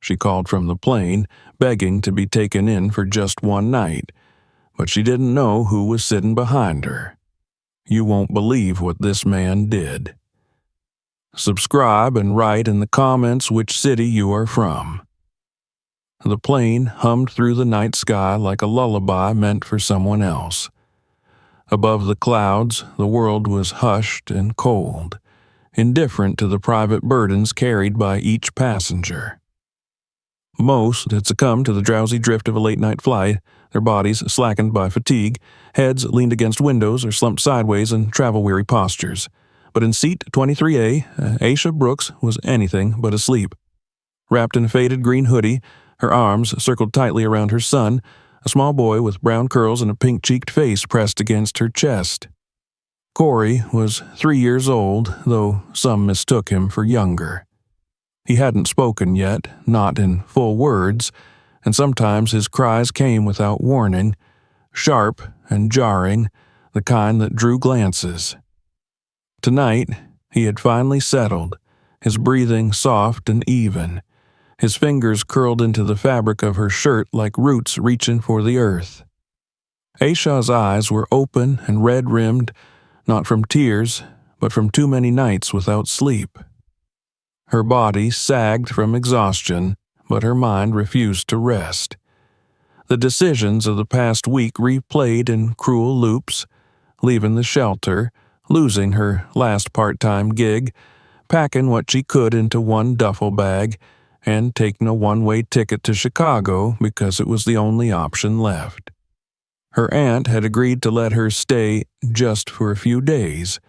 She called from the plane, begging to be taken in for just one night, but she didn't know who was sitting behind her. You won't believe what this man did. Subscribe and write in the comments which city you are from. The plane hummed through the night sky like a lullaby meant for someone else. Above the clouds, the world was hushed and cold, indifferent to the private burdens carried by each passenger. Most had succumbed to the drowsy drift of a late-night flight, their bodies slackened by fatigue, heads leaned against windows or slumped sideways in travel-weary postures. But in seat 23A, Aisha Brooks was anything but asleep. Wrapped in a faded green hoodie, her arms circled tightly around her son, a small boy with brown curls and a pink-cheeked face pressed against her chest. Corey was 3 years old, though some mistook him for younger. He hadn't spoken yet, not in full words, and sometimes his cries came without warning, sharp and jarring, the kind that drew glances. Tonight, he had finally settled, his breathing soft and even, his fingers curled into the fabric of her shirt like roots reaching for the earth. Aisha's eyes were open and red-rimmed, not from tears, but from too many nights without sleep. Her body sagged from exhaustion, but her mind refused to rest. The decisions of the past week replayed in cruel loops, leaving the shelter, losing her last part-time gig, packing what she could into one duffel bag, and taking a one-way ticket to Chicago because it was the only option left. Her aunt had agreed to let her stay just for a few days,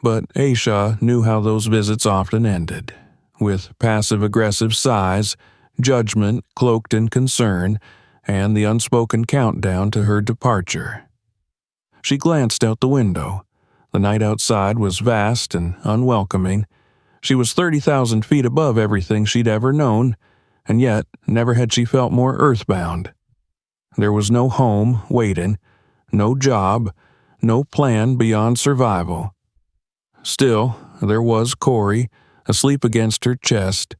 but Aisha knew how those visits often ended, with passive-aggressive sighs, judgment cloaked in concern, and the unspoken countdown to her departure. She glanced out the window. The night outside was vast and unwelcoming. She was 30,000 feet above everything she'd ever known, and yet never had she felt more earthbound. There was no home waiting, no job, no plan beyond survival. Still, there was Corey, asleep against her chest,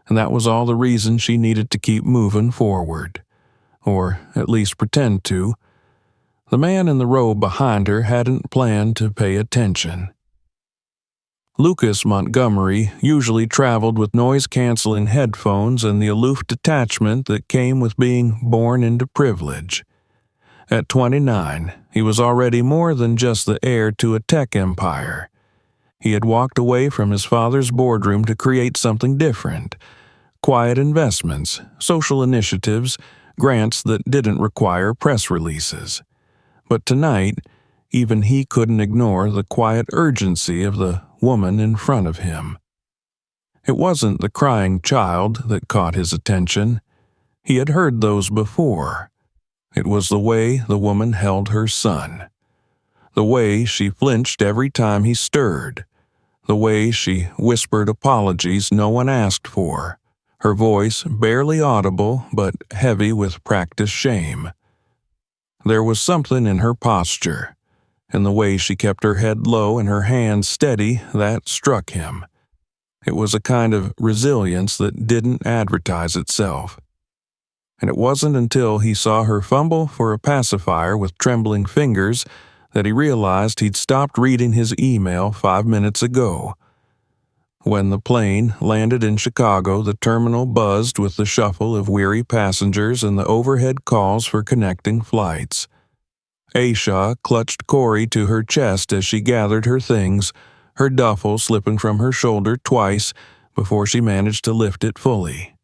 and that was all the reason she needed to keep moving forward. Or at least pretend to. The man in the row behind her hadn't planned to pay attention. Lucas Montgomery usually traveled with noise-canceling headphones and the aloof detachment that came with being born into privilege. At 29, he was already more than just the heir to a tech empire. He had walked away from his father's boardroom to create something different. Quiet investments, social initiatives, grants that didn't require press releases. But tonight, even he couldn't ignore the quiet urgency of the woman in front of him. It wasn't the crying child that caught his attention. He had heard those before. It was the way the woman held her son. The way she flinched every time he stirred. The way she whispered apologies no one asked for, her voice barely audible but heavy with practiced shame. There was something in her posture, in the way she kept her head low and her hands steady, that struck him. It was a kind of resilience that didn't advertise itself. And it wasn't until he saw her fumble for a pacifier with trembling fingers that he realized he'd stopped reading his email 5 minutes ago. When the plane landed in Chicago, the terminal buzzed with the shuffle of weary passengers and the overhead calls for connecting flights. Aisha clutched Corey to her chest as she gathered her things, her duffel slipping from her shoulder twice before she managed to lift it fully.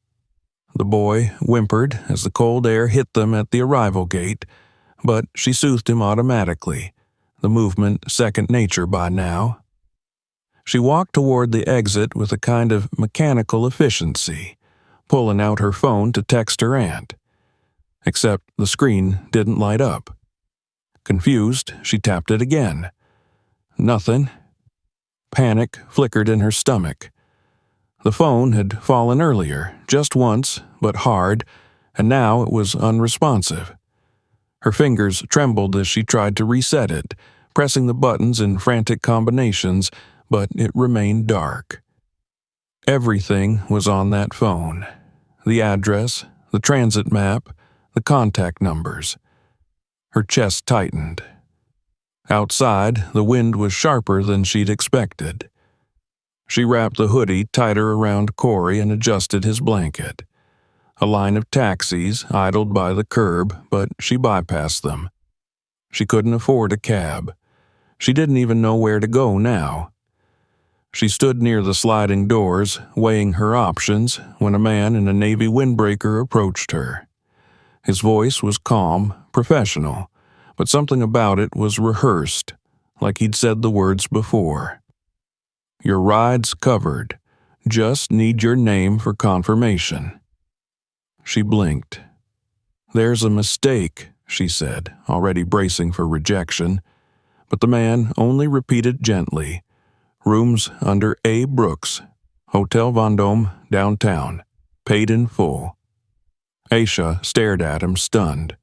The boy whimpered as the cold air hit them at the arrival gate, but she soothed him automatically, the movement second nature by now. She walked toward the exit with a kind of mechanical efficiency, pulling out her phone to text her aunt. Except the screen didn't light up. Confused, she tapped it again. Nothing. Panic flickered in her stomach. The phone had fallen earlier, just once, but hard, and now it was unresponsive. Her fingers trembled as she tried to reset it, pressing the buttons in frantic combinations, but it remained dark. Everything was on that phone. the address, the transit map, the contact numbers. Her chest tightened. Outside, the wind was sharper than she'd expected. She wrapped the hoodie tighter around Corey and adjusted his blanket. A line of taxis idled by the curb, but she bypassed them. She couldn't afford a cab. She didn't even know where to go now. She stood near the sliding doors, weighing her options, when a man in a navy windbreaker approached her. His voice was calm, professional, but something about it was rehearsed, like he'd said the words before. "Your ride's covered. Just need your name for confirmation." She blinked. "There's a mistake," she said, already bracing for rejection. But the man only repeated gently, "Rooms under A. Brooks, Hotel Vendôme, downtown. Paid in full." Aisha stared at him, stunned.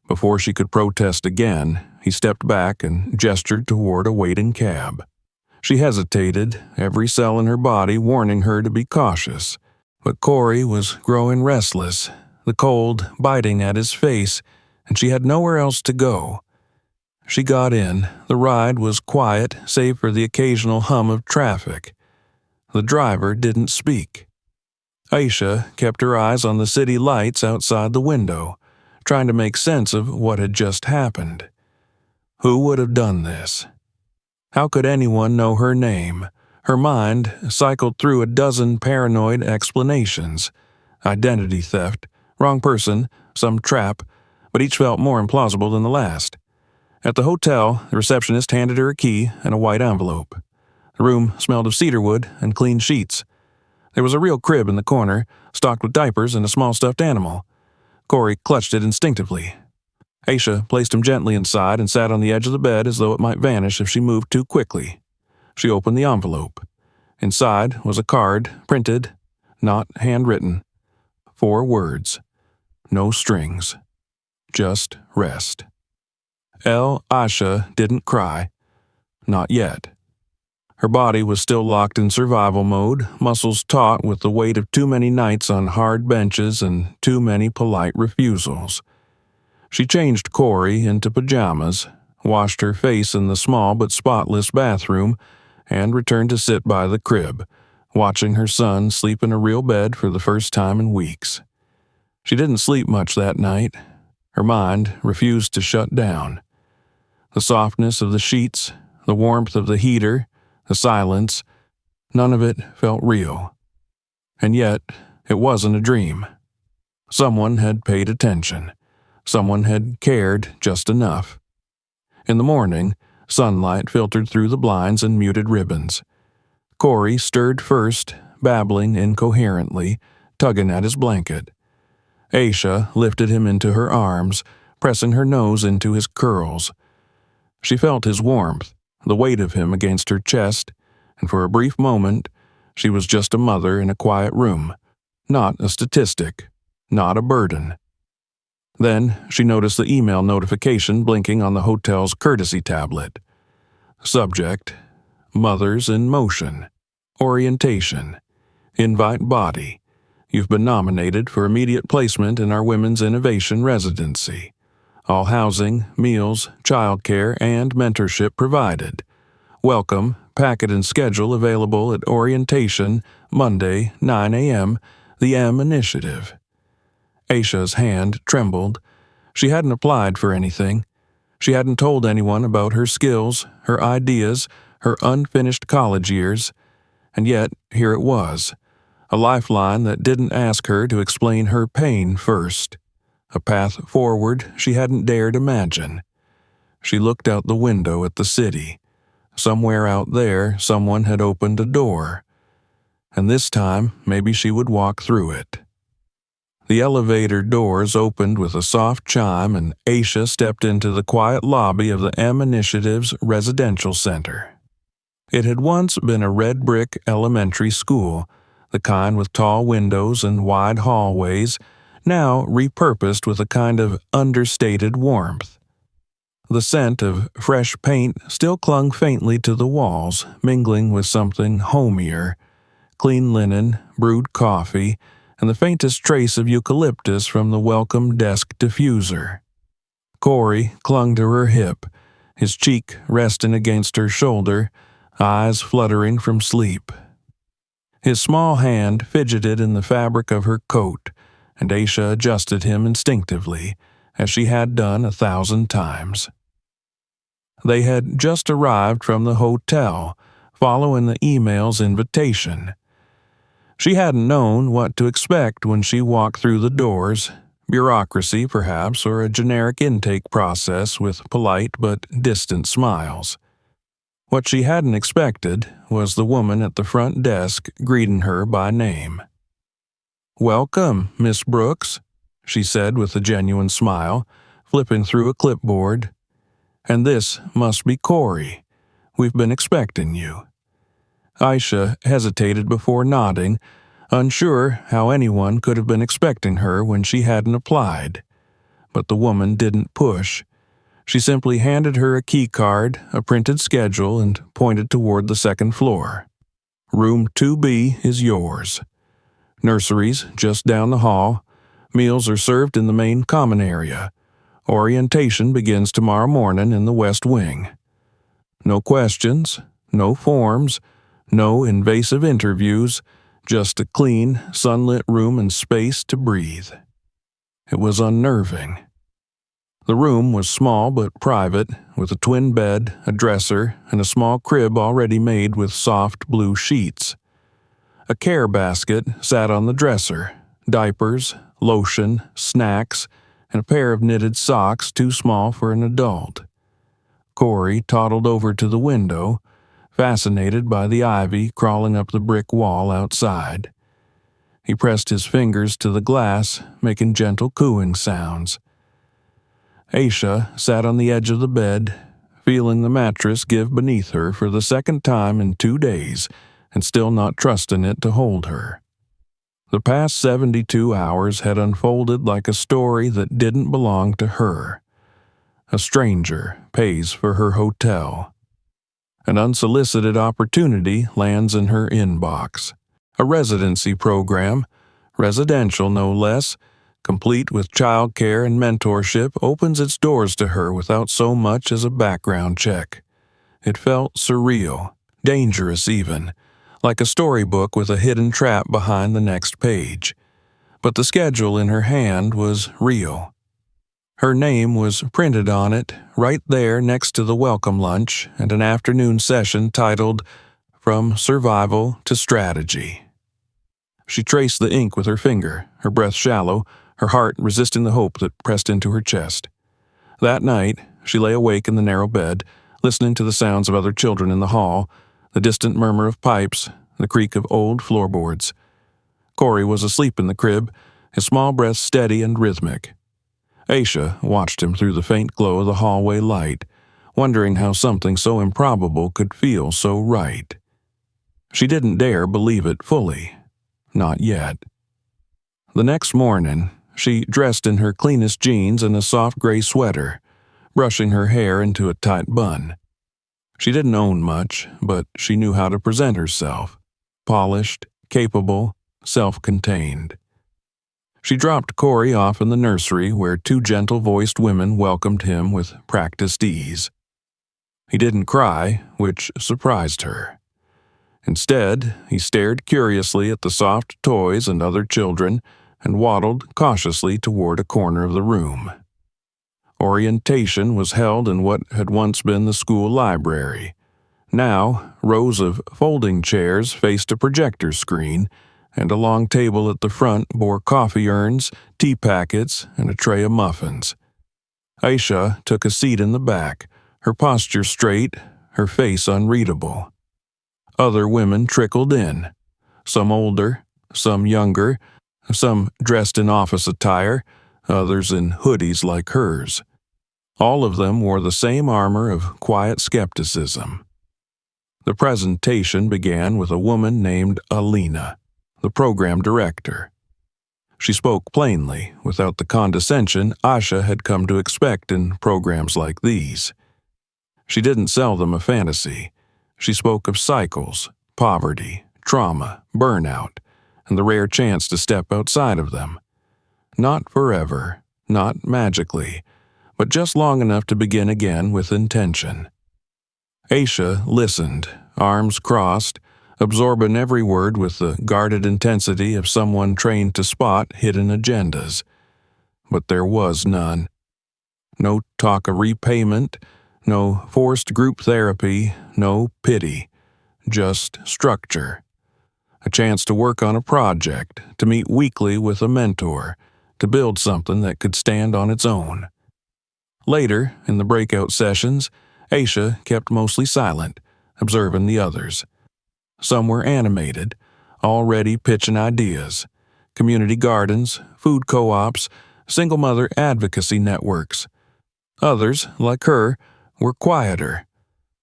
Before she could protest again, he stepped back and gestured toward a waiting cab. She hesitated, every cell in her body warning her to be cautious. But Corey was growing restless, the cold biting at his face, and she had nowhere else to go. She got in. The ride was quiet, save for the occasional hum of traffic. The driver didn't speak. Aisha kept her eyes on the city lights outside the window, trying to make sense of what had just happened. Who would have done this? How could anyone know her name? Her mind cycled through a dozen paranoid explanations. Identity theft, wrong person, some trap, but each felt more implausible than the last. At the hotel, the receptionist handed her a key and a white envelope. The room smelled of cedarwood and clean sheets. There was a real crib in the corner, stocked with diapers and a small stuffed animal. Corey clutched it instinctively. Aisha placed him gently inside and sat on the edge of the bed as though it might vanish if she moved too quickly. She opened the envelope. Inside was a card, printed, not handwritten. 4 words. No strings. Just rest. Aisha didn't cry. Not yet. Her body was still locked in survival mode, muscles taut with the weight of too many nights on hard benches and too many polite refusals. She changed Corey into pajamas, washed her face in the small but spotless bathroom, and returned to sit by the crib, watching her son sleep in a real bed for the first time in weeks. She didn't sleep much that night. Her mind refused to shut down. The softness of the sheets, the warmth of the heater, the silence, none of it felt real. And yet, it wasn't a dream. Someone had paid attention. Someone had cared just enough. In the morning, sunlight filtered through the blinds and muted ribbons. Corey stirred first, babbling incoherently, tugging at his blanket. Aisha lifted him into her arms, pressing her nose into his curls. She felt his warmth, the weight of him against her chest, and for a brief moment, she was just a mother in a quiet room, not a statistic, not a burden. Then she noticed the email notification blinking on the hotel's courtesy tablet. Subject: Mothers in Motion. Orientation. Invite body. You've been nominated for immediate placement in our Women's Innovation Residency. All housing, meals, childcare, and mentorship provided. Welcome, packet and schedule available at orientation, Monday, 9 a.m., the M Initiative. Aisha's hand trembled. She hadn't applied for anything. She hadn't told anyone about her skills, her ideas, her unfinished college years. And yet, here it was. A lifeline that didn't ask her to explain her pain first. A path forward she hadn't dared imagine. She looked out the window at the city. Somewhere out there, someone had opened a door. And this time, maybe she would walk through it. The elevator doors opened with a soft chime, and Aisha stepped into the quiet lobby of the M Initiative's residential center. It had once been a red brick elementary school, the kind with tall windows and wide hallways, now repurposed with a kind of understated warmth. The scent of fresh paint still clung faintly to the walls, mingling with something homier: clean linen, brewed coffee, and the faintest trace of eucalyptus from the welcome desk diffuser. Corey clung to her hip, his cheek resting against her shoulder, eyes fluttering from sleep. His small hand fidgeted in the fabric of her coat, and Aisha adjusted him instinctively, as she had done 1,000 times. They had just arrived from the hotel, following the email's invitation. She hadn't known what to expect when she walked through the doors, bureaucracy perhaps, or a generic intake process with polite but distant smiles. What she hadn't expected was the woman at the front desk greeting her by name. "Welcome, Miss Brooks," she said with a genuine smile, flipping through a clipboard. "And this must be Corey. We've been expecting you." Aisha hesitated before nodding, unsure how anyone could have been expecting her when she hadn't applied. But the woman didn't push. She simply handed her a key card, a printed schedule, and pointed toward the second floor. "Room 2B is yours. Nursery's just down the hall. Meals are served in the main common area. Orientation begins tomorrow morning in the West Wing. No questions, no forms, no invasive interviews, just a clean, sunlit room and space to breathe." It was unnerving. The room was small but private, with a twin bed, a dresser, and a small crib already made with soft blue sheets. A care basket sat on the dresser, diapers, lotion, snacks, and a pair of knitted socks too small for an adult. Corey toddled over to the window, fascinated by the ivy crawling up the brick wall outside. He pressed his fingers to the glass, making gentle cooing sounds. Aisha sat on the edge of the bed, feeling the mattress give beneath her for the second time in 2 days, and still not trusting it to hold her. The past 72 hours had unfolded like a story that didn't belong to her. A stranger pays for her hotel. An unsolicited opportunity lands in her inbox. A residency program, residential no less, complete with childcare and mentorship, opens its doors to her without so much as a background check. It felt surreal, dangerous even, like a storybook with a hidden trap behind the next page. But the schedule in her hand was real. Her name was printed on it, right there next to the welcome lunch and an afternoon session titled "From Survival to Strategy." She traced the ink with her finger, her breath shallow, her heart resisting the hope that pressed into her chest. That night, she lay awake in the narrow bed, listening to the sounds of other children in the hall, the distant murmur of pipes, the creak of old floorboards. Corey was asleep in the crib, his small breath steady and rhythmic. Aisha watched him through the faint glow of the hallway light, wondering how something so improbable could feel so right. She didn't dare believe it fully. Not yet. The next morning, she dressed in her cleanest jeans and a soft gray sweater, brushing her hair into a tight bun. She didn't own much, but she knew how to present herself. Polished, capable, self-contained. She dropped Corey off in the nursery where 2 gentle-voiced women welcomed him with practiced ease. He didn't cry, which surprised her. Instead, he stared curiously at the soft toys and other children and waddled cautiously toward a corner of the room. Orientation was held in what had once been the school library. Now, rows of folding chairs faced a projector screen, and a long table at the front bore coffee urns, tea packets, and a tray of muffins. Aisha took a seat in the back, her posture straight, her face unreadable. Other women trickled in, some older, some younger, some dressed in office attire, others in hoodies like hers. All of them wore the same armor of quiet skepticism. The presentation began with a woman named Alina, the program director. She spoke plainly, without the condescension Aisha had come to expect in programs like these. She didn't sell them a fantasy. She spoke of cycles, poverty, trauma, burnout, and the rare chance to step outside of them. Not forever, not magically, but just long enough to begin again with intention. Aisha listened, arms crossed, absorbing every word with the guarded intensity of someone trained to spot hidden agendas. But there was none. No talk of repayment, no forced group therapy, no pity, just structure. A chance to work on a project, to meet weekly with a mentor, to build something that could stand on its own. Later, in the breakout sessions, Aisha kept mostly silent, observing the others. Some were animated, already pitching ideas. Community gardens, food co-ops, single mother advocacy networks. Others, like her, were quieter,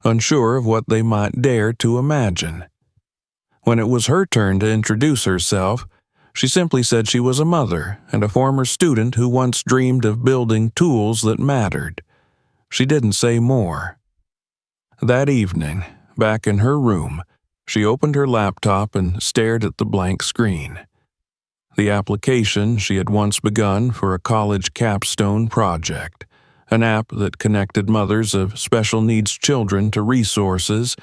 unsure of what they might dare to imagine. When it was her turn to introduce herself, she simply said she was a mother and a former student who once dreamed of building tools that mattered. She didn't say more. That evening, back in her room, she opened her laptop and stared at the blank screen. The application she had once begun for a college capstone project, an app that connected mothers of special needs children to resources,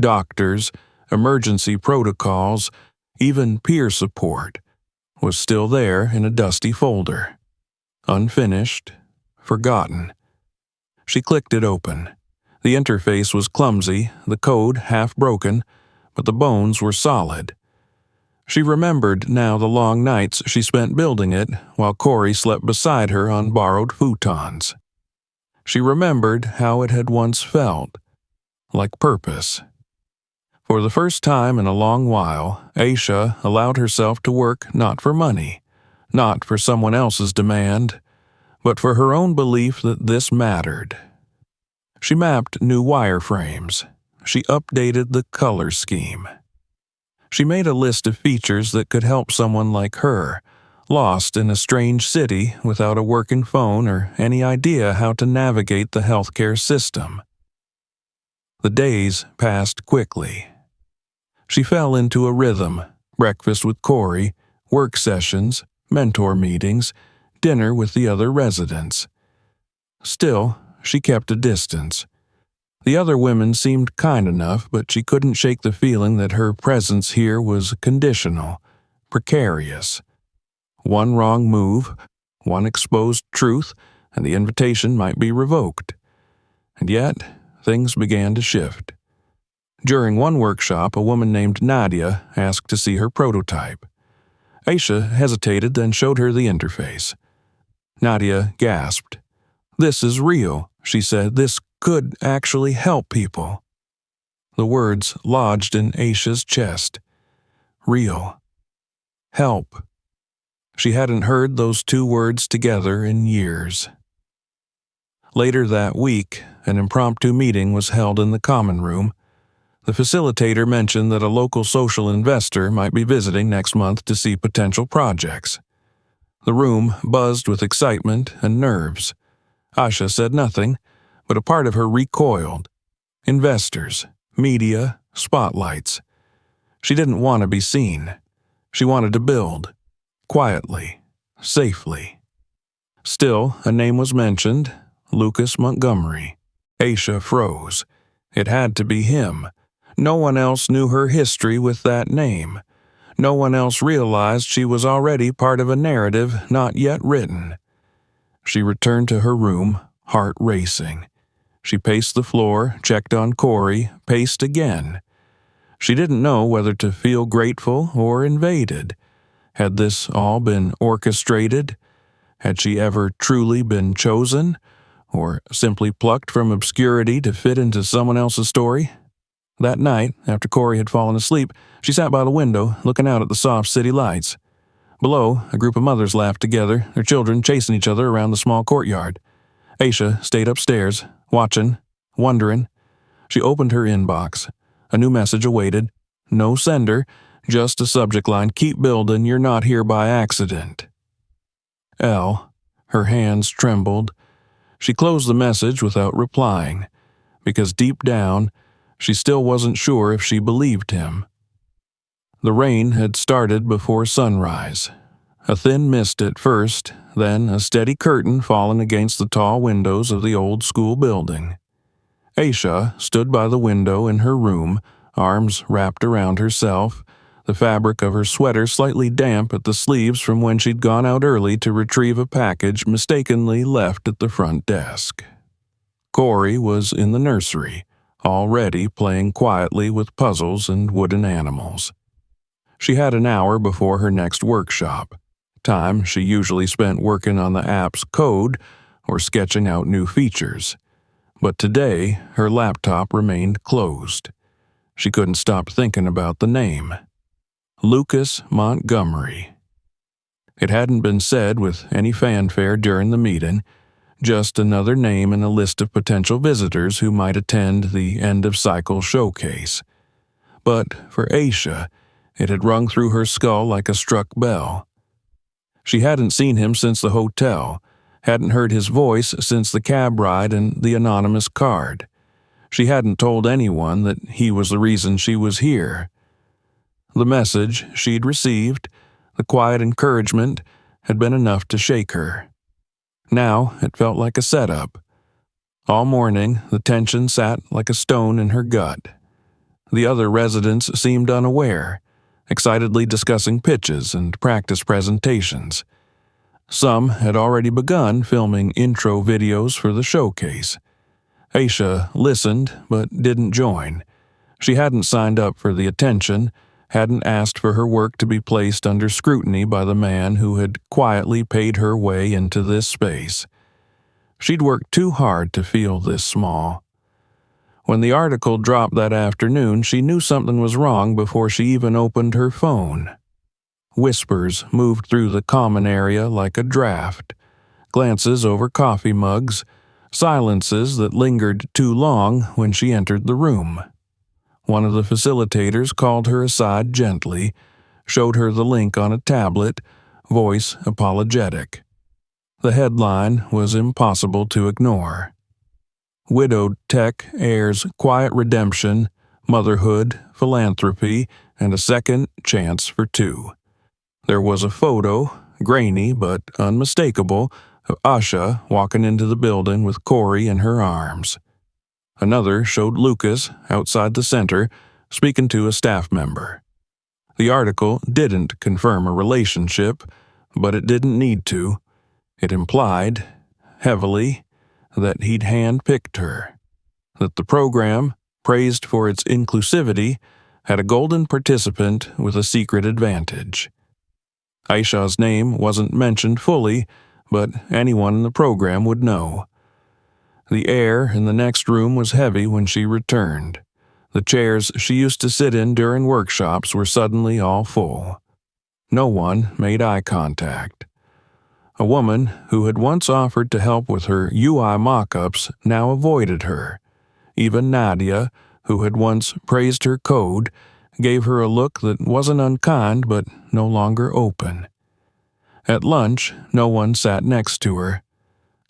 doctors, emergency protocols, even peer support, was still there in a dusty folder. Unfinished, forgotten. She clicked it open. The interface was clumsy, the code half broken, but the bones were solid. She remembered now the long nights she spent building it while Corey slept beside her on borrowed futons. She remembered how it had once felt, like purpose. For the first time in a long while, Aisha allowed herself to work not for money, not for someone else's demand, but for her own belief that this mattered. She mapped new wireframes. She updated the color scheme. She made a list of features that could help someone like her, lost in a strange city without a working phone or any idea how to navigate the healthcare system. The days passed quickly. She fell into a rhythm: breakfast with Corey, work sessions, mentor meetings, dinner with the other residents. Still, she kept a distance. The other women seemed kind enough, but she couldn't shake the feeling that her presence here was conditional, precarious. One wrong move, one exposed truth, and the invitation might be revoked. And yet, things began to shift. During one workshop, a woman named Nadia asked to see her prototype. Aisha hesitated, then showed her the interface. Nadia gasped. "This is real," she said. "This could actually help people." The words lodged in Aisha's chest. Real. Help. She hadn't heard those two words together in years. Later that week, an impromptu meeting was held in the common room. The facilitator mentioned that a local social investor might be visiting next month to see potential projects. The room buzzed with excitement and nerves. Aisha said nothing, but a part of her recoiled. Investors, media, spotlights. She didn't want to be seen. She wanted to build. Quietly, safely. Still, a name was mentioned: Lucas Montgomery. Aisha froze. It had to be him. No one else knew her history with that name. No one else realized she was already part of a narrative not yet written. She returned to her room, heart racing. She paced the floor, checked on Corey, paced again. She didn't know whether to feel grateful or invaded. Had this all been orchestrated? Had she ever truly been chosen? Or simply plucked from obscurity to fit into someone else's story? That night, after Corey had fallen asleep, she sat by the window, looking out at the soft city lights. Below, a group of mothers laughed together, their children chasing each other around the small courtyard. Aisha stayed upstairs, watching, wondering. She opened her inbox. A new message awaited. No sender, just a subject line: "Keep building, you're not here by accident." L. Her hands trembled. She closed the message without replying, because deep down, she still wasn't sure if she believed him. The rain had started before sunrise. A thin mist at first, then a steady curtain falling against the tall windows of the old school building. Aisha stood by the window in her room, arms wrapped around herself, the fabric of her sweater slightly damp at the sleeves from when she'd gone out early to retrieve a package mistakenly left at the front desk. Corey was in the nursery, already playing quietly with puzzles and wooden animals. She had an hour before her next workshop, time she usually spent working on the app's code or sketching out new features. But today, her laptop remained closed. She couldn't stop thinking about the name. Lucas Montgomery. It hadn't been said with any fanfare during the meeting, just another name in a list of potential visitors who might attend the end-of-cycle showcase. But for Aisha, it had rung through her skull like a struck bell. She hadn't seen him since the hotel, hadn't heard his voice since the cab ride and the anonymous card. She hadn't told anyone that he was the reason she was here. The message she'd received, the quiet encouragement, had been enough to shake her. Now it felt like a setup. All morning, the tension sat like a stone in her gut. The other residents seemed unaware, excitedly discussing pitches and practice presentations. Some had already begun filming intro videos for the showcase. Aisha listened but didn't join. She hadn't signed up for the attention, hadn't asked for her work to be placed under scrutiny by the man who had quietly paid her way into this space. She'd worked too hard to feel this small. When the article dropped that afternoon, she knew something was wrong before she even opened her phone. Whispers moved through the common area like a draft, glances over coffee mugs, silences that lingered too long when she entered the room. One of the facilitators called her aside gently, showed her the link on a tablet, voice apologetic. The headline was impossible to ignore. Widowed tech heirs quiet redemption, motherhood, philanthropy, and a second chance for two. There was a photo, grainy but unmistakable, of Asha walking into the building with Corey in her arms. Another showed Lucas, outside the center, speaking to a staff member. The article didn't confirm a relationship, but it didn't need to. It implied, heavily, that he'd hand-picked her. That the program, praised for its inclusivity, had a golden participant with a secret advantage. Aisha's name wasn't mentioned fully, but anyone in the program would know. The air in the next room was heavy when she returned. The chairs she used to sit in during workshops were suddenly all full. No one made eye contact. A woman who had once offered to help with her UI mock-ups now avoided her. Even Nadia, who had once praised her code, gave her a look that wasn't unkind but no longer open. At lunch, no one sat next to her.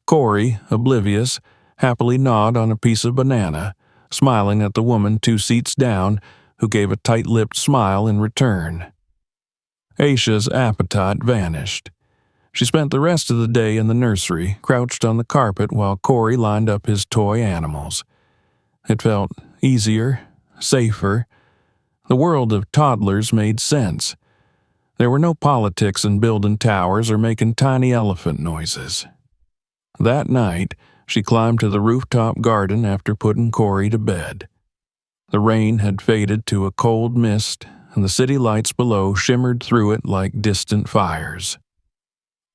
Corey, oblivious, happily gnawed on a piece of banana, smiling at the woman 2 seats down, who gave a tight-lipped smile in return. Aisha's appetite vanished. She spent the rest of the day in the nursery, crouched on the carpet while Corey lined up his toy animals. It felt easier, safer. The world of toddlers made sense. There were no politics in building towers or making tiny elephant noises. That night, she climbed to the rooftop garden after putting Corey to bed. The rain had faded to a cold mist, and the city lights below shimmered through it like distant fires.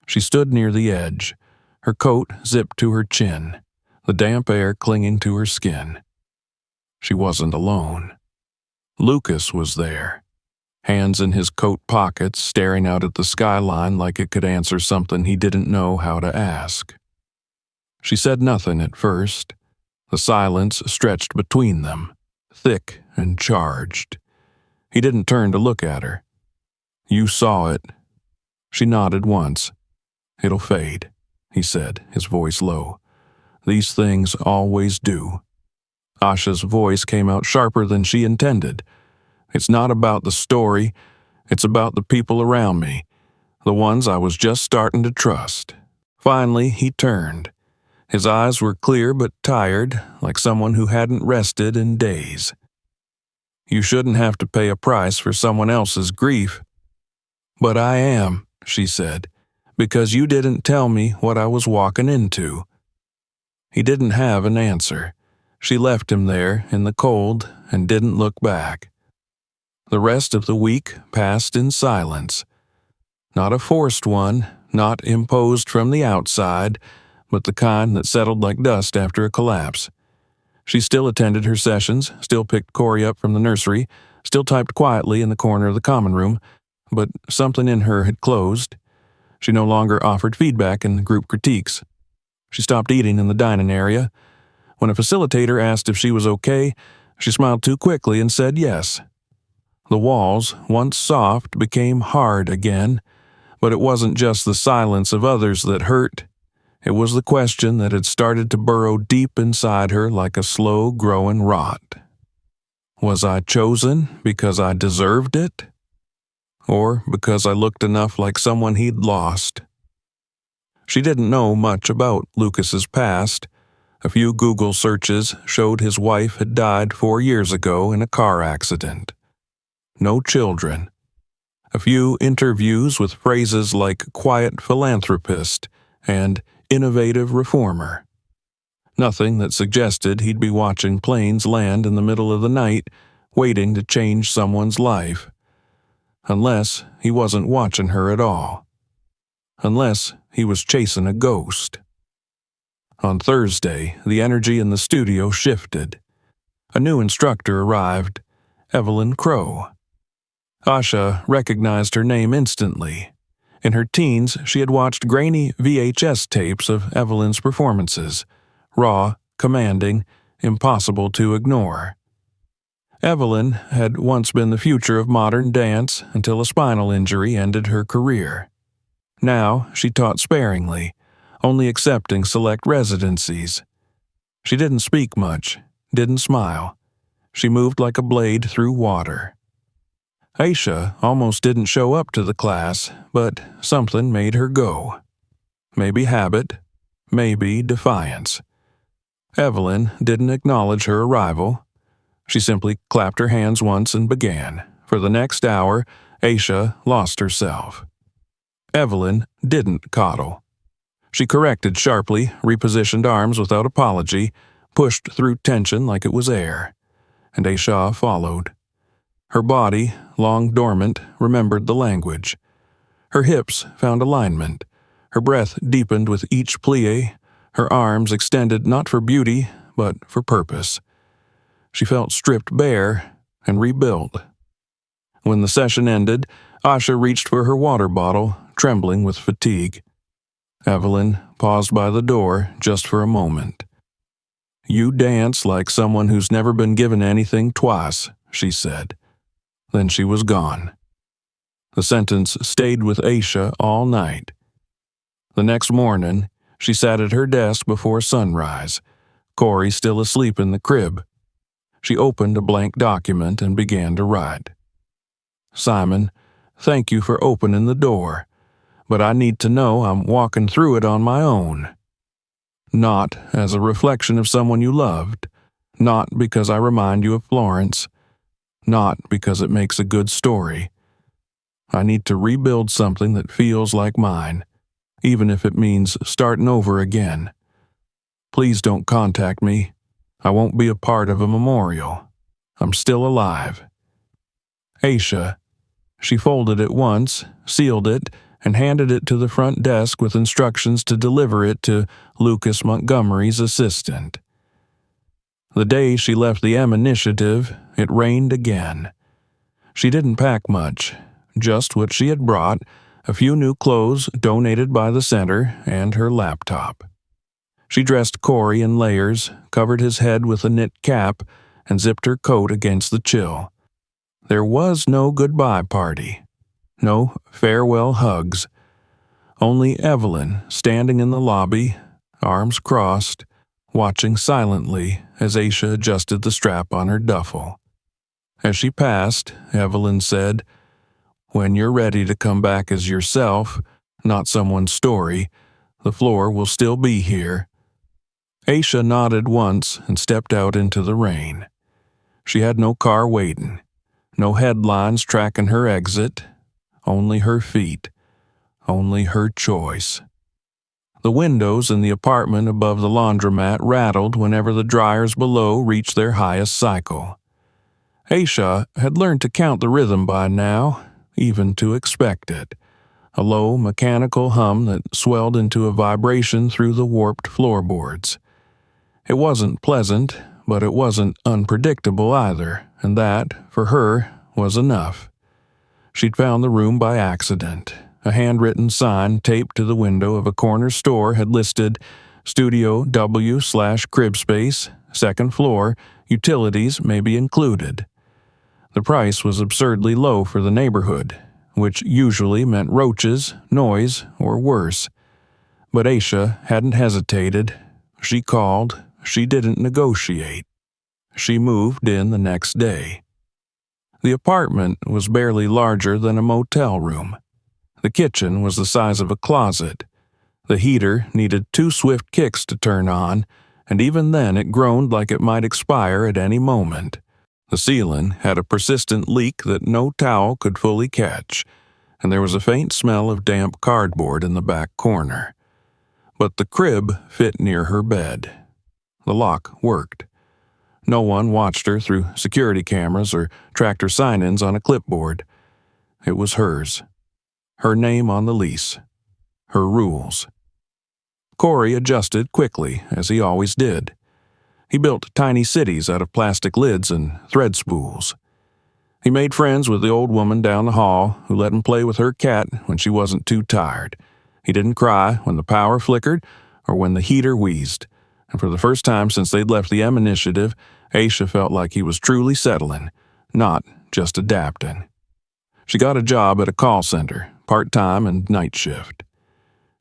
She stood near the edge, her coat zipped to her chin, the damp air clinging to her skin. She wasn't alone. Lucas was there, hands in his coat pockets, staring out at the skyline like it could answer something he didn't know how to ask. She said nothing at first. The silence stretched between them, thick and charged. He didn't turn to look at her. "You saw it." She nodded once. "It'll fade," he said, his voice low. "These things always do." Asha's voice came out sharper than she intended. It's not about the story, it's about the people around me, the ones I was just starting to trust. Finally, he turned. His eyes were clear but tired, like someone who hadn't rested in days. You shouldn't have to pay a price for someone else's grief. But I am, she said, because you didn't tell me what I was walking into. He didn't have an answer. She left him there in the cold and didn't look back. The rest of the week passed in silence. Not a forced one, not imposed from the outside, but the kind that settled like dust after a collapse. She still attended her sessions, still picked Corey up from the nursery, still typed quietly in the corner of the common room, but something in her had closed. She no longer offered feedback in group critiques. She stopped eating in the dining area. When a facilitator asked if she was okay, she smiled too quickly and said yes. The walls, once soft, became hard again, but it wasn't just the silence of others that hurt. It was the question that had started to burrow deep inside her like a slow-growing rot. Was I chosen because I deserved it? Or because I looked enough like someone he'd lost? She didn't know much about Lucas's past. A few Google searches showed his wife had died 4 years ago in a car accident. No children. A few interviews with phrases like quiet philanthropist and innovative reformer. Nothing that suggested he'd be watching planes land in the middle of the night, waiting to change someone's life. Unless he wasn't watching her at all. Unless he was chasing a ghost. On Thursday, the energy in the studio shifted. A new instructor arrived, Evelyn Crow. Asha recognized her name instantly. In her teens, she had watched grainy VHS tapes of Evelyn's performances, raw, commanding, impossible to ignore. Evelyn had once been the future of modern dance until a spinal injury ended her career. Now she taught sparingly, only accepting select residencies. She didn't speak much, didn't smile. She moved like a blade through water. Aisha almost didn't show up to the class, but something made her go. Maybe habit, maybe defiance. Evelyn didn't acknowledge her arrival. She simply clapped her hands once and began. For the next hour, Aisha lost herself. Evelyn didn't coddle. She corrected sharply, repositioned arms without apology, pushed through tension like it was air. And Aisha followed. Her body, long dormant, remembered the language. Her hips found alignment. Her breath deepened with each plie. Her arms extended not for beauty, but for purpose. She felt stripped bare and rebuilt. When the session ended, Asha reached for her water bottle, trembling with fatigue. Evelyn paused by the door just for a moment. "You dance like someone who's never been given anything twice," she said. Then she was gone. The sentence stayed with Aisha all night. The next morning, she sat at her desk before sunrise, Corey still asleep in the crib. She opened a blank document and began to write. "Simon, thank you for opening the door, but I need to know I'm walking through it on my own. Not as a reflection of someone you loved, not because I remind you of Florence, not because it makes a good story. I need to rebuild something that feels like mine, even if it means starting over again. Please don't contact me. I won't be a part of a memorial. I'm still alive. Aisha." She folded it once, sealed it, and handed it to the front desk with instructions to deliver it to Lucas Montgomery's assistant. The day she left the M Initiative, it rained again. She didn't pack much, just what she had brought, a few new clothes donated by the center, and her laptop. She dressed Corey in layers, covered his head with a knit cap, and zipped her coat against the chill. There was no goodbye party, no farewell hugs, only Evelyn standing in the lobby, arms crossed, watching silently as Aisha adjusted the strap on her duffel. As she passed, Evelyn said, "When you're ready to come back as yourself, not someone's story, the floor will still be here." Aisha nodded once and stepped out into the rain. She had no car waiting, no headlines tracking her exit, only her feet, only her choice. The windows in the apartment above the laundromat rattled whenever the dryers below reached their highest cycle. Aisha had learned to count the rhythm by now, even to expect it, a low mechanical hum that swelled into a vibration through the warped floorboards. It wasn't pleasant, but it wasn't unpredictable either, and that, for her, was enough. She'd found the room by accident. A handwritten sign taped to the window of a corner store had listed Studio W/crib space, second floor, utilities may be included. The price was absurdly low for the neighborhood, which usually meant roaches, noise, or worse. But Aisha hadn't hesitated. She called. She didn't negotiate. She moved in the next day. The apartment was barely larger than a motel room. The kitchen was the size of a closet. The heater needed 2 swift kicks to turn on, and even then it groaned like it might expire at any moment. The ceiling had a persistent leak that no towel could fully catch, and there was a faint smell of damp cardboard in the back corner. But the crib fit near her bed. The lock worked. No one watched her through security cameras or tracked her sign-ins on a clipboard. It was hers. Her name on the lease. Her rules. Corey adjusted quickly, as he always did. He built tiny cities out of plastic lids and thread spools. He made friends with the old woman down the hall who let him play with her cat when she wasn't too tired. He didn't cry when the power flickered or when the heater wheezed. And for the first time since they'd left the M initiative, Aisha felt like he was truly settling, not just adapting. She got a job at a call center, part-time and night shift.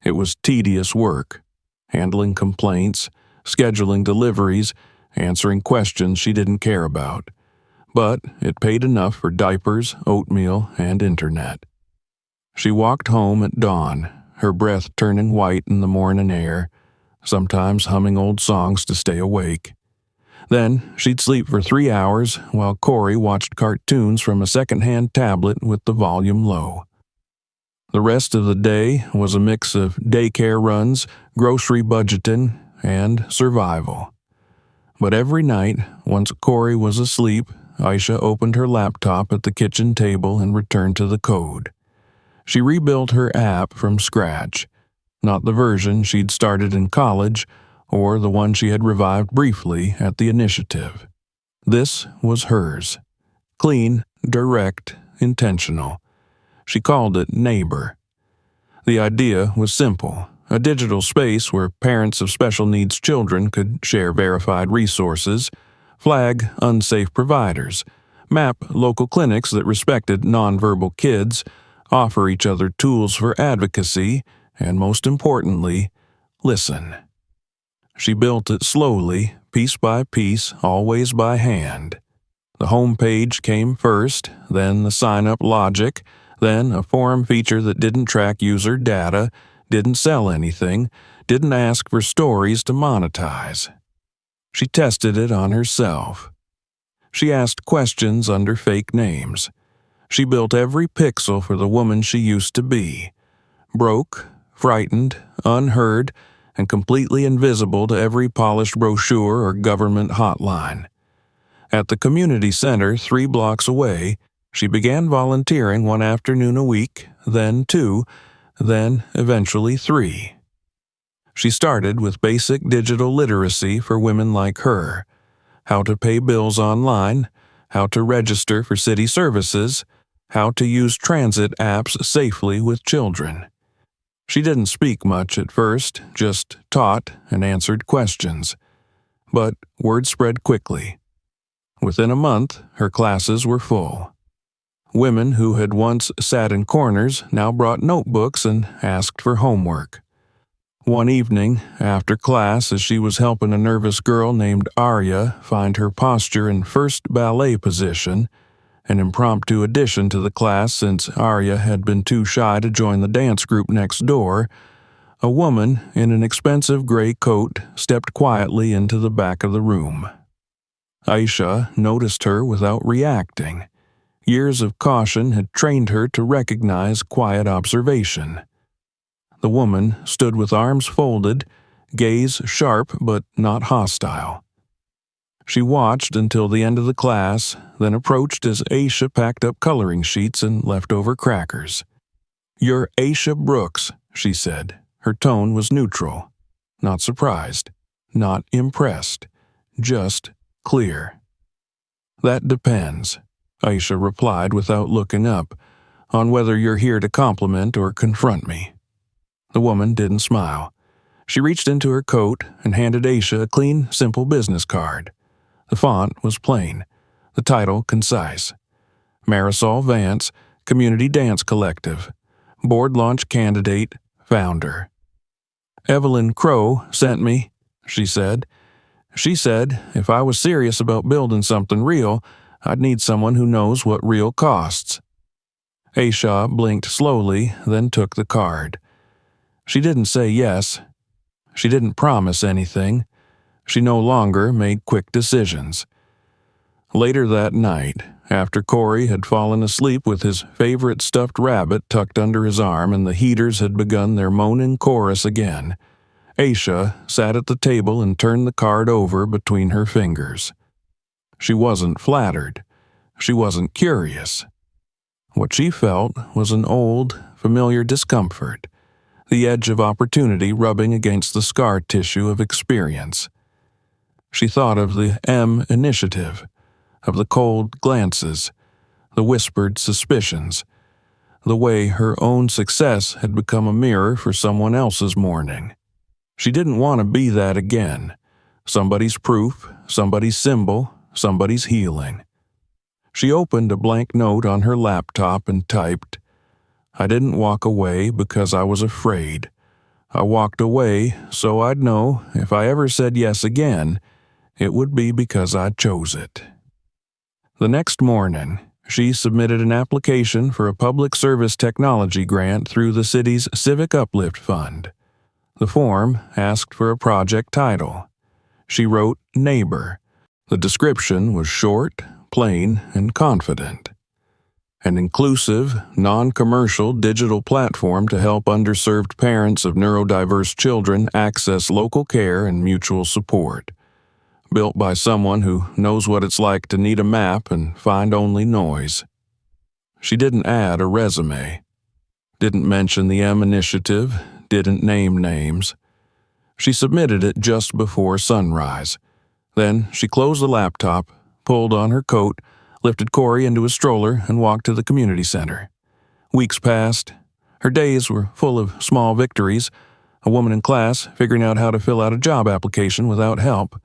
It was tedious work, handling complaints, scheduling deliveries, answering questions she didn't care about. But it paid enough for diapers, oatmeal, and internet. She walked home at dawn, her breath turning white in the morning air, sometimes humming old songs to stay awake. Then she'd sleep for 3 hours while Corey watched cartoons from a second-hand tablet with the volume low. The rest of the day was a mix of daycare runs, grocery budgeting, and survival. But every night, once Corey was asleep, Aisha opened her laptop at the kitchen table and returned to the code. She rebuilt her app from scratch, not the version she'd started in college or the one she had revived briefly at the initiative. This was hers. Clean, direct, intentional. She called it Neighbor. The idea was simple, a digital space where parents of special needs children could share verified resources, flag unsafe providers, map local clinics that respected nonverbal kids, offer each other tools for advocacy, and most importantly, listen. She built it slowly, piece by piece, always by hand. The home page came first, then the sign-up logic, then a forum feature that didn't track user data, didn't sell anything, didn't ask for stories to monetize. She tested it on herself. She asked questions under fake names. She built every pixel for the woman she used to be. Broke, frightened, unheard, and completely invisible to every polished brochure or government hotline. At the community center 3 blocks away, she began volunteering 1 afternoon a week, then 2, then eventually 3. She started with basic digital literacy for women like her, how to pay bills online, how to register for city services, how to use transit apps safely with children. She didn't speak much at first, just taught and answered questions. But word spread quickly. Within a month, her classes were full. Women who had once sat in corners now brought notebooks and asked for homework. One evening, after class, as she was helping a nervous girl named Arya find her posture in first ballet position, an impromptu addition to the class since Arya had been too shy to join the dance group next door, a woman in an expensive gray coat stepped quietly into the back of the room. Aisha noticed her without reacting. Years of caution had trained her to recognize quiet observation. The woman stood with arms folded, gaze sharp but not hostile. She watched until the end of the class, then approached as Aisha packed up coloring sheets and leftover crackers. "You're Aisha Brooks," she said. Her tone was neutral. Not surprised, not impressed, just clear. "That depends," Aisha replied without looking up, "on whether you're here to compliment or confront me." The woman didn't smile. She reached into her coat and handed Aisha a clean, simple business card. The font was plain, the title concise. Marisol Vance, Community Dance Collective, Board Launch Candidate, Founder. "Evelyn Crow sent me," she said. "She said if I was serious about building something real, I'd need someone who knows what real costs." Aisha blinked slowly, then took the card. She didn't say yes. She didn't promise anything. She no longer made quick decisions. Later that night, after Corey had fallen asleep with his favorite stuffed rabbit tucked under his arm and the heaters had begun their moaning chorus again, Aisha sat at the table and turned the card over between her fingers. She wasn't flattered. She wasn't curious. What she felt was an old, familiar discomfort, the edge of opportunity rubbing against the scar tissue of experience. She thought of the M initiative, of the cold glances, the whispered suspicions, the way her own success had become a mirror for someone else's mourning. She didn't want to be that again. Somebody's proof, somebody's symbol, somebody's healing. She opened a blank note on her laptop and typed, "I didn't walk away because I was afraid. I walked away so I'd know if I ever said yes again, it would be because I chose it." The next morning, she submitted an application for a public service technology grant through the city's Civic Uplift Fund. The form asked for a project title. She wrote Neighbor. The description was short, plain, and confident. An inclusive, non-commercial digital platform to help underserved parents of neurodiverse children access local care and mutual support. Built by someone who knows what it's like to need a map and find only noise. She didn't add a resume. Didn't mention the M initiative, didn't name names. She submitted it just before sunrise. Then she closed the laptop, pulled on her coat, lifted Corey into a stroller, and walked to the community center. Weeks passed. Her days were full of small victories. A woman in class figuring out how to fill out a job application without help.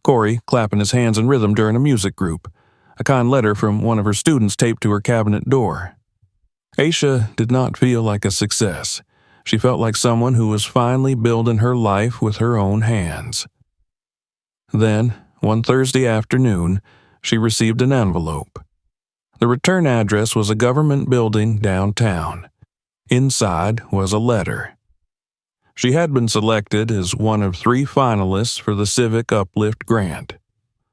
Corey clapping his hands in rhythm during a music group. A kind letter from one of her students taped to her cabinet door. Aisha did not feel like a success. She felt like someone who was finally building her life with her own hands. Then, one Thursday afternoon, she received an envelope. The return address was a government building downtown. Inside was a letter. She had been selected as one of 3 finalists for the Civic Uplift Grant.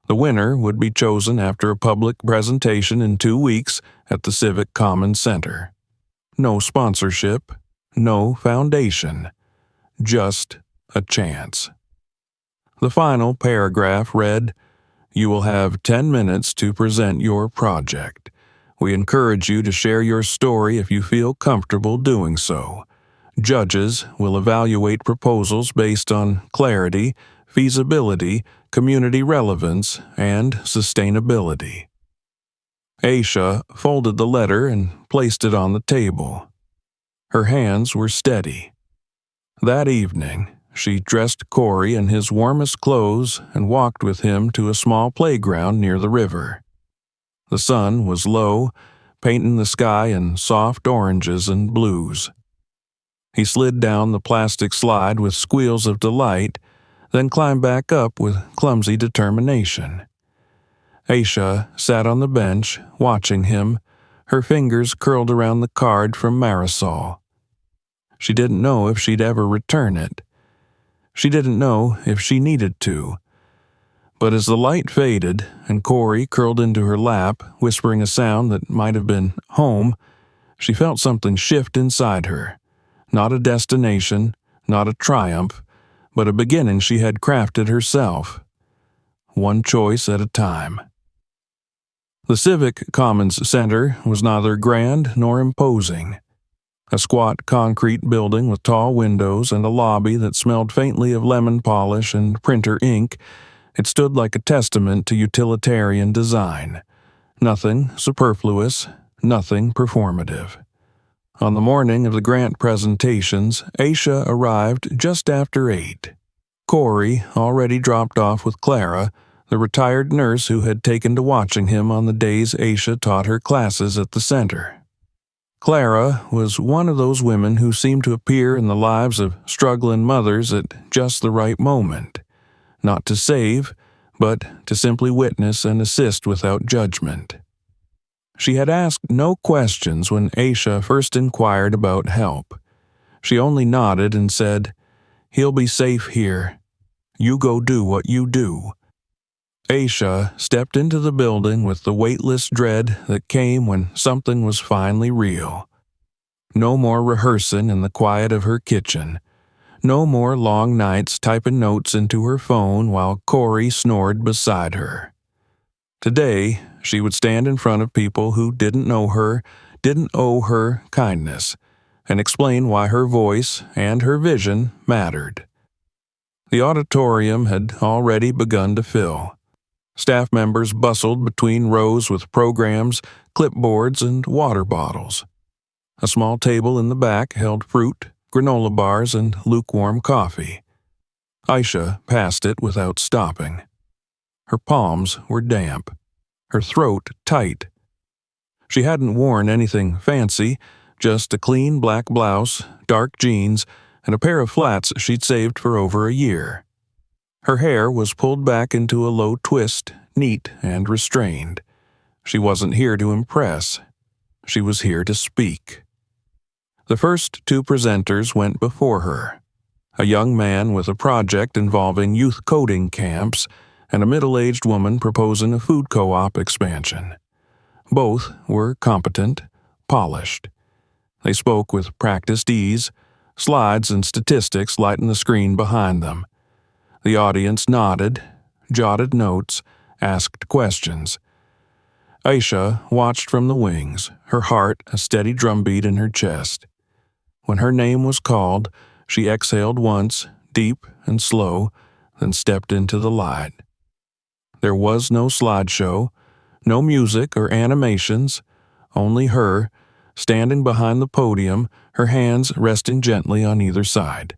The winner would be chosen after a public presentation in 2 weeks at the Civic Commons Center. No sponsorship, no foundation, just a chance. The final paragraph read, "You will have 10 minutes to present your project. We encourage you to share your story if you feel comfortable doing so. Judges will evaluate proposals based on clarity, feasibility, community relevance, and sustainability." Aisha folded the letter and placed it on the table. Her hands were steady. That evening, she dressed Corey in his warmest clothes and walked with him to a small playground near the river. The sun was low, painting the sky in soft oranges and blues. He slid down the plastic slide with squeals of delight, then climbed back up with clumsy determination. Aisha sat on the bench, watching him, her fingers curled around the card from Marisol. She didn't know if she'd ever return it. She didn't know if she needed to. But as the light faded and Corey curled into her lap, whispering a sound that might have been home, she felt something shift inside her. Not a destination, not a triumph, but a beginning she had crafted herself. One choice at a time. The Civic Commons Center was neither grand nor imposing. A squat concrete building with tall windows and a lobby that smelled faintly of lemon polish and printer ink, it stood like a testament to utilitarian design. Nothing superfluous, nothing performative. On the morning of the grant presentations, Aisha arrived just after 8. Corey already dropped off with Clara, the retired nurse who had taken to watching him on the days Aisha taught her classes at the center. Clara was one of those women who seem to appear in the lives of struggling mothers at just the right moment. Not to save, but to simply witness and assist without judgment. She had asked no questions when Aisha first inquired about help. She only nodded and said, "He'll be safe here. You go do what you do." Aisha stepped into the building with the weightless dread that came when something was finally real. No more rehearsing in the quiet of her kitchen. No more long nights typing notes into her phone while Corey snored beside her. Today, she would stand in front of people who didn't know her, didn't owe her kindness, and explain why her voice and her vision mattered. The auditorium had already begun to fill. Staff members bustled between rows with programs, clipboards, and water bottles. A small table in the back held fruit, granola bars, and lukewarm coffee. Aisha passed it without stopping. Her palms were damp, her throat tight. She hadn't worn anything fancy, just a clean black blouse, dark jeans, and a pair of flats she'd saved for over a year. Her hair was pulled back into a low twist, neat and restrained. She wasn't here to impress. She was here to speak. The first 2 presenters went before her. A young man with a project involving youth coding camps, and a middle-aged woman proposing a food co-op expansion. Both were competent, polished. They spoke with practiced ease, slides and statistics lighting the screen behind them. The audience nodded, jotted notes, asked questions. Aisha watched from the wings, her heart a steady drumbeat in her chest. When her name was called, she exhaled once, deep and slow, then stepped into the light. There was no slideshow, no music or animations, only her, standing behind the podium, her hands resting gently on either side.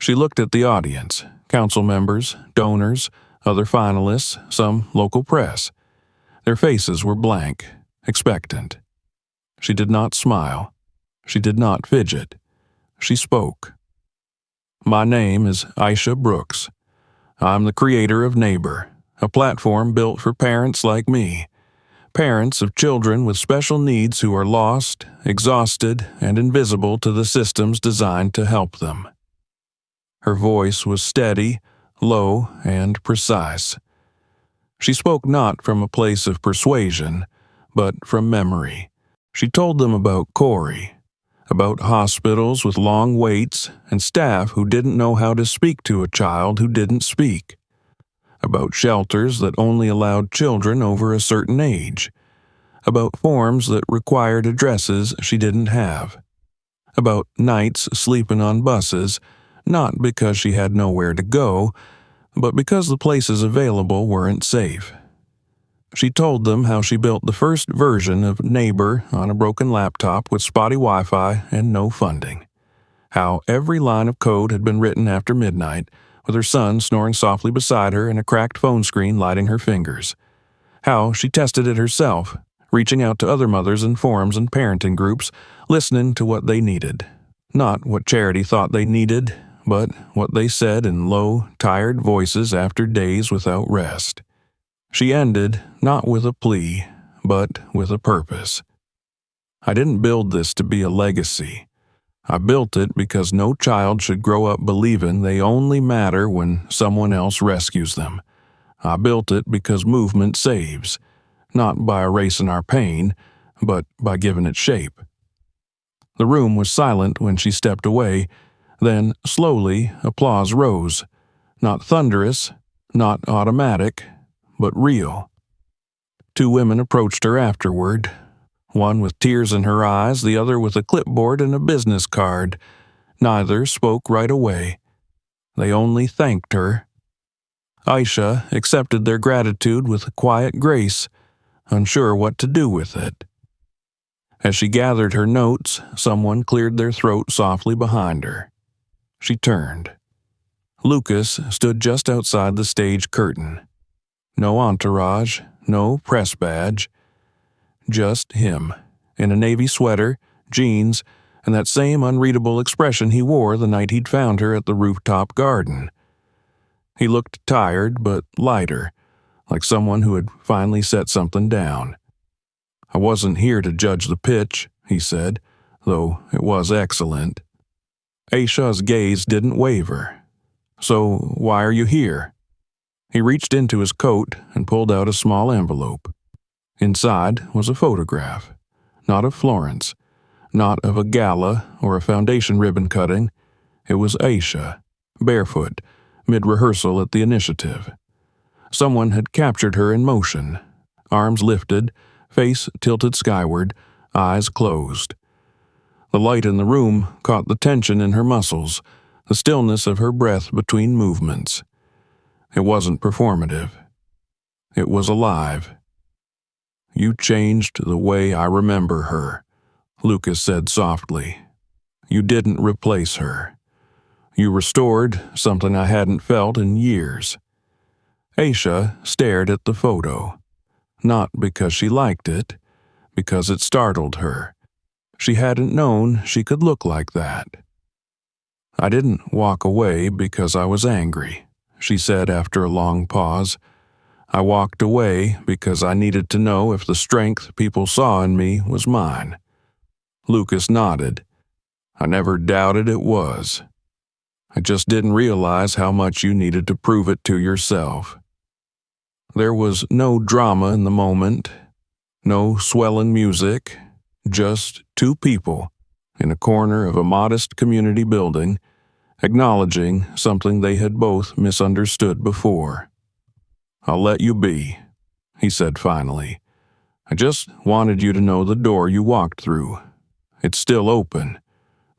She looked at the audience, council members, donors, other finalists, some local press. Their faces were blank, expectant. She did not smile. She did not fidget. She spoke. "My name is Aisha Brooks. I'm the creator of Neighbor, a platform built for parents like me, parents of children with special needs who are lost, exhausted, and invisible to the systems designed to help them." Her voice was steady, low, and precise. She spoke not from a place of persuasion, but from memory. She told them about Corey, about hospitals with long waits and staff who didn't know how to speak to a child who didn't speak, about shelters that only allowed children over a certain age, about forms that required addresses she didn't have, about nights sleeping on buses, not because she had nowhere to go, but because the places available weren't safe. She told them how she built the first version of Neighbor on a broken laptop with spotty Wi-Fi and no funding, how every line of code had been written after midnight, with her son snoring softly beside her and a cracked phone screen lighting her fingers, how she tested it herself, reaching out to other mothers in forums and parenting groups, listening to what they needed, not what Charity thought they needed, but what they said in low, tired voices after days without rest. She ended not with a plea, but with a purpose. I didn't build this to be a legacy. I built it because no child should grow up believing they only matter when someone else rescues them. I built it because movement saves, not by erasing our pain, but by giving it shape. The room was silent when she stepped away, then slowly applause rose, not thunderous, not automatic, but real. Two women approached her afterward, one with tears in her eyes, the other with a clipboard and a business card. Neither spoke right away. They only thanked her. Aisha accepted their gratitude with a quiet grace, unsure what to do with it. As she gathered her notes, someone cleared their throat softly behind her. She turned. Lucas stood just outside the stage curtain. No entourage, no press badge. Just him, in a navy sweater, jeans, and that same unreadable expression he wore the night he'd found her at the rooftop garden. He looked tired but lighter, like someone who had finally set something down. "I wasn't here to judge the pitch," he said, though it was excellent. Aisha's gaze didn't waver. "So why are you here?" He reached into his coat and pulled out a small envelope. Inside was a photograph, not of Florence, not of a gala or a foundation ribbon cutting. It was Aisha, barefoot, mid-rehearsal at the initiative. Someone had captured her in motion, arms lifted, face tilted skyward, eyes closed. The light in the room caught the tension in her muscles, the stillness of her breath between movements. It wasn't performative. It was alive. "You changed the way I remember her," Lucas said softly. "You didn't replace her. You restored something I hadn't felt in years." Aisha stared at the photo, not because she liked it, because it startled her. She hadn't known she could look like that. "I didn't walk away because I was angry," she said after a long pause. "I walked away because I needed to know if the strength people saw in me was mine." Lucas nodded. "I never doubted it was. I just didn't realize how much you needed to prove it to yourself." There was no drama in the moment, no swelling music, just two people in a corner of a modest community building, acknowledging something they had both misunderstood before. "I'll let you be," he said finally. "I just wanted you to know the door you walked through. It's still open,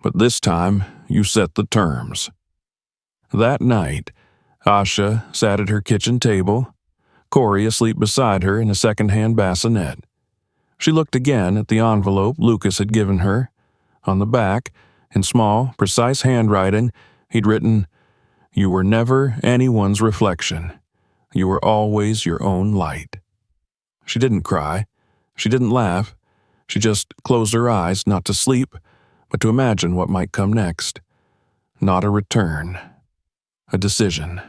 but this time you set the terms." That night, Asha sat at her kitchen table, Corey asleep beside her in a second-hand bassinet. She looked again at the envelope Lucas had given her. On the back, in small, precise handwriting, he'd written, "You were never anyone's reflection. You were always your own light." She didn't cry. She didn't laugh. She just closed her eyes, not to sleep, but to imagine what might come next. Not a return. A decision.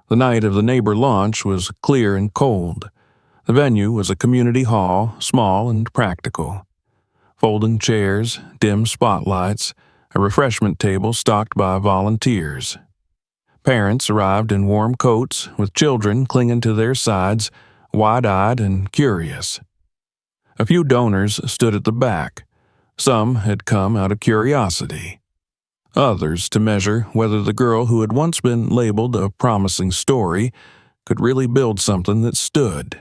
The night of the neighbor launch was clear and cold. The venue was a community hall, small and practical. Folding chairs, dim spotlights, a refreshment table stocked by volunteers. Parents arrived in warm coats, with children clinging to their sides, wide-eyed and curious. A few donors stood at the back. Some had come out of curiosity. Others to measure whether the girl who had once been labeled a promising story could really build something that stood.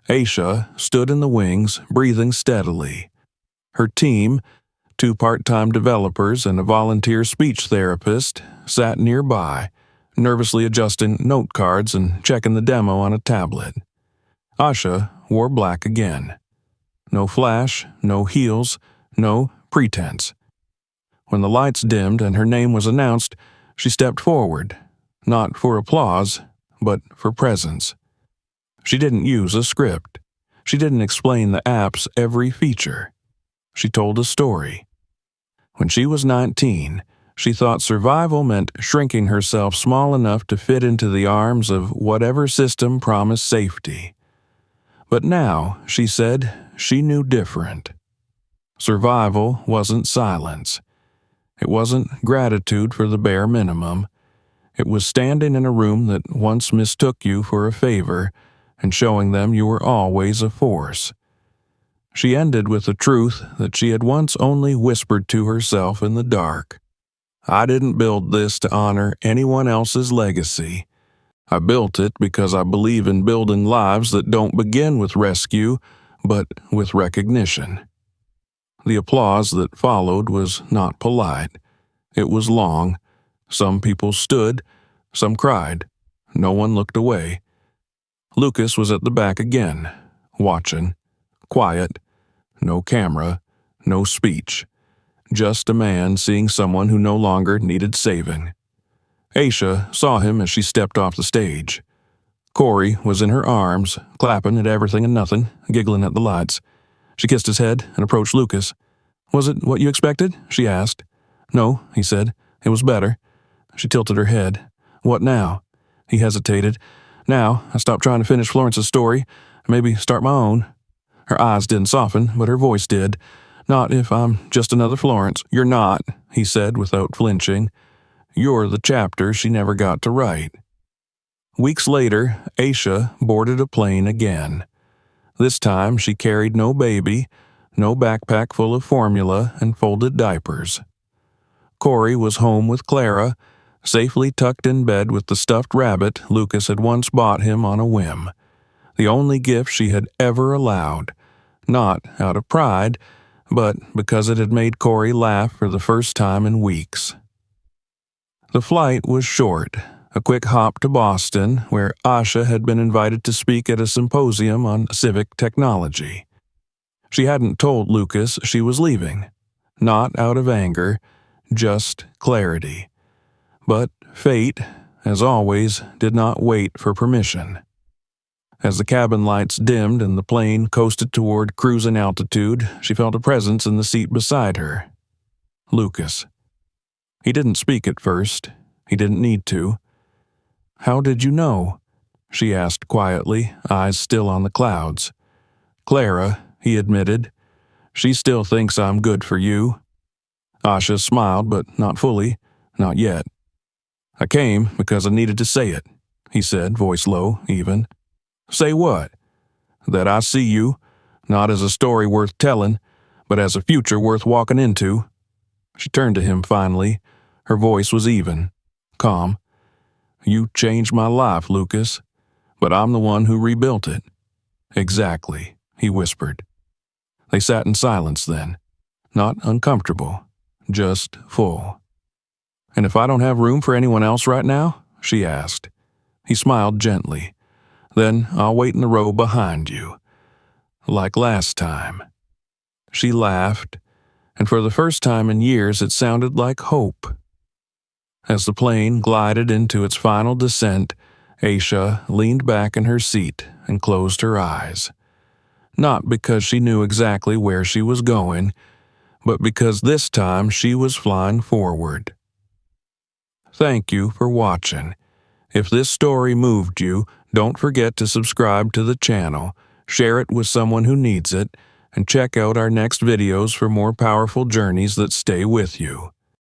Aisha stood in the wings, breathing steadily. Her team, 2 part-time developers and a volunteer speech therapist, sat nearby, nervously adjusting note cards and checking the demo on a tablet. Asha wore black again. No flash, no heels, no pretense. When the lights dimmed and her name was announced, she stepped forward, not for applause, but for presence. She didn't use a script. She didn't explain the app's every feature. She told a story. When she was 19, She thought survival meant shrinking herself small enough to fit into the arms of whatever system promised safety. But now, she said, she knew different. Survival wasn't silence. It wasn't gratitude for the bare minimum. It was standing in a room that once mistook you for a favor and showing them you were always a force. She ended with a truth that she had once only whispered to herself in the dark. I didn't build this to honor anyone else's legacy. I built it because I believe in building lives that don't begin with rescue, but with recognition. The applause that followed was not polite. It was long. Some people stood, some cried. No one looked away. Lucas was at the back again, watching, quiet, no camera, no speech. Just a man seeing someone who no longer needed saving. Aisha saw him as she stepped off the stage. Corey was in her arms, clapping at everything and nothing, giggling at the lights. She kissed his head and approached Lucas. Was it what you expected? She asked. No, he said. It was better. She tilted her head. What now? He hesitated. Now, I stopped trying to finish Florence's story, maybe start my own. Her eyes didn't soften, but her voice did. Not if I'm just another Florence. You're not, he said without flinching. You're the chapter she never got to write. Weeks later, Aisha boarded a plane again. This time she carried no baby, no backpack full of formula and folded diapers. Corey was home with Clara, safely tucked in bed with the stuffed rabbit Lucas had once bought him on a whim. The only gift she had ever allowed, not out of pride, but because it had made Corey laugh for the first time in weeks. The flight was short, a quick hop to Boston, where Asha had been invited to speak at a symposium on civic technology. She hadn't told Lucas she was leaving, not out of anger, just clarity. But fate, as always, did not wait for permission. As the cabin lights dimmed and the plane coasted toward cruising altitude, she felt a presence in the seat beside her. Lucas. He didn't speak at first. He didn't need to. How did you know? She asked quietly, eyes still on the clouds. Clara, he admitted. She still thinks I'm good for you. Asha smiled, but not fully, not yet. I came because I needed to say it, he said, voice low, even. Say what? That I see you, not as a story worth telling, but as a future worth walking into. She turned to him finally. Her voice was even, calm. You changed my life, Lucas, but I'm the one who rebuilt it. Exactly, he whispered. They sat in silence then, not uncomfortable, just full. And if I don't have room for anyone else right now? She asked. He smiled gently. Then I'll wait in the row behind you. Like last time. She laughed, and for the first time in years it sounded like hope. As the plane glided into its final descent, Aisha leaned back in her seat and closed her eyes. Not because she knew exactly where she was going, but because this time she was flying forward. Thank you for watching. If this story moved you, don't forget to subscribe to the channel, share it with someone who needs it, and check out our next videos for more powerful journeys that stay with you.